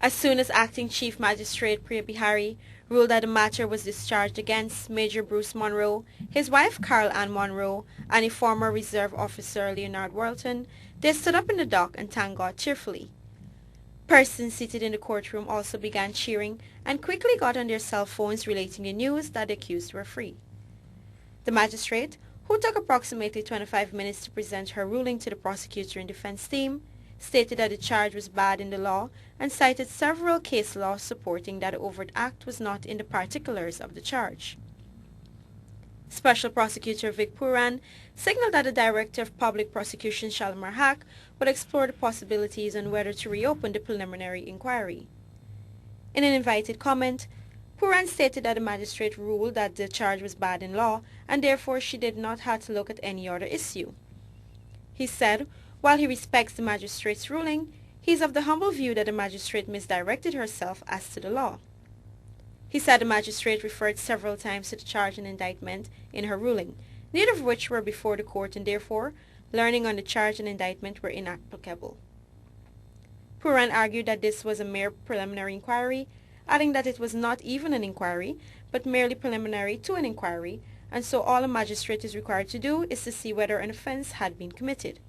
As soon as Acting Chief Magistrate Priya Bihari ruled that the matter was discharged against Major Bruce Munro, his wife Carol Ann Munro, and a former reserve officer Leonard Wharton, they stood up in the dock and thanked God cheerfully. Persons seated in the courtroom also began cheering and quickly got on their cell phones relating the news that the accused were free. The magistrate, who took approximately 25 minutes to present her ruling to the prosecutor and defense team, stated that the charge was bad in the law and cited several case laws supporting that the overt act was not in the particulars of the charge. Special Prosecutor Vic Puran signaled that the Director of Public Prosecution Shalimar Haque would explore the possibilities on whether to reopen the preliminary inquiry. In an invited comment, Puran stated that the magistrate ruled that the charge was bad in law and therefore she did not have to look at any other issue. He said, while he respects the magistrate's ruling, he is of the humble view that the magistrate misdirected herself as to the law. He said the magistrate referred several times to the charge and indictment in her ruling, neither of which were before the court and therefore, learning on the charge and indictment were inapplicable. Puran argued that this was a mere preliminary inquiry, adding that it was not even an inquiry, but merely preliminary to an inquiry, and so all a magistrate is required to do is to see whether an offense had been committed.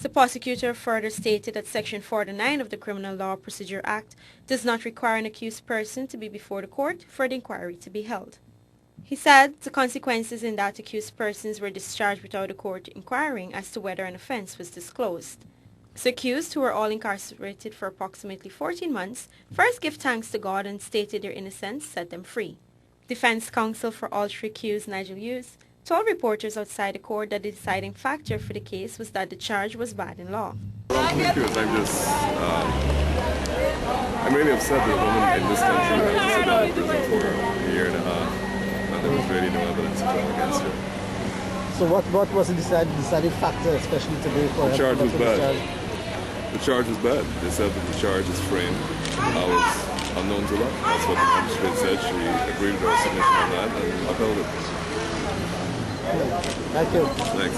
The prosecutor further stated that Section 49 of the Criminal Law Procedure Act does not require an accused person to be before the court for the inquiry to be held. He said the consequences in that accused persons were discharged without the court inquiring as to whether an offense was disclosed. The accused, who were all incarcerated for approximately 14 months, first gave thanks to God and stated their innocence set them free. Defense counsel for all three accused, Nigel Hughes, told reporters outside the court that the deciding factor for the case was that the charge was bad in law. I'm really upset that a woman in this country has to sit down in prison for a year and a half, and there was really no evidence to trial against her. So what was the deciding factor, especially today for the charge was bad. The charge was bad. They said that the charge is framed. I was unknown to law. That's what the magistrate said. She agreed with our submission on that and upheld it. Thank you. Thanks.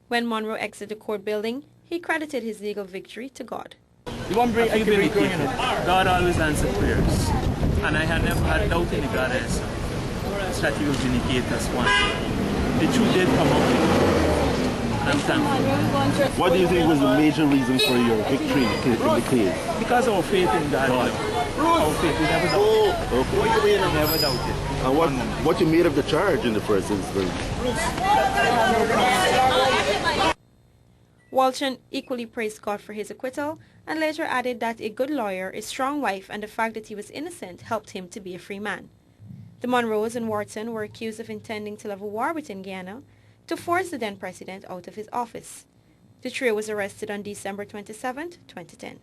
When Munro exited the court building, he credited his legal victory to God. I believe God always answers prayers, and I had never had doubt in the God answer. That He will vindicate us one day. The truth did come out, and I'm thankful. What do you think was the major reason for your victory in the case? Because our faith in God. Our faith, we never doubted. Okay. We never doubted. And what you made of the charge in the first instance? Wharton equally praised God for his acquittal and later added that a good lawyer, a strong wife, and the fact that he was innocent helped him to be a free man. The Munroes and Wharton were accused of intending to level war within Guyana to force the then president out of his office. The trio was arrested on December 27, 2010.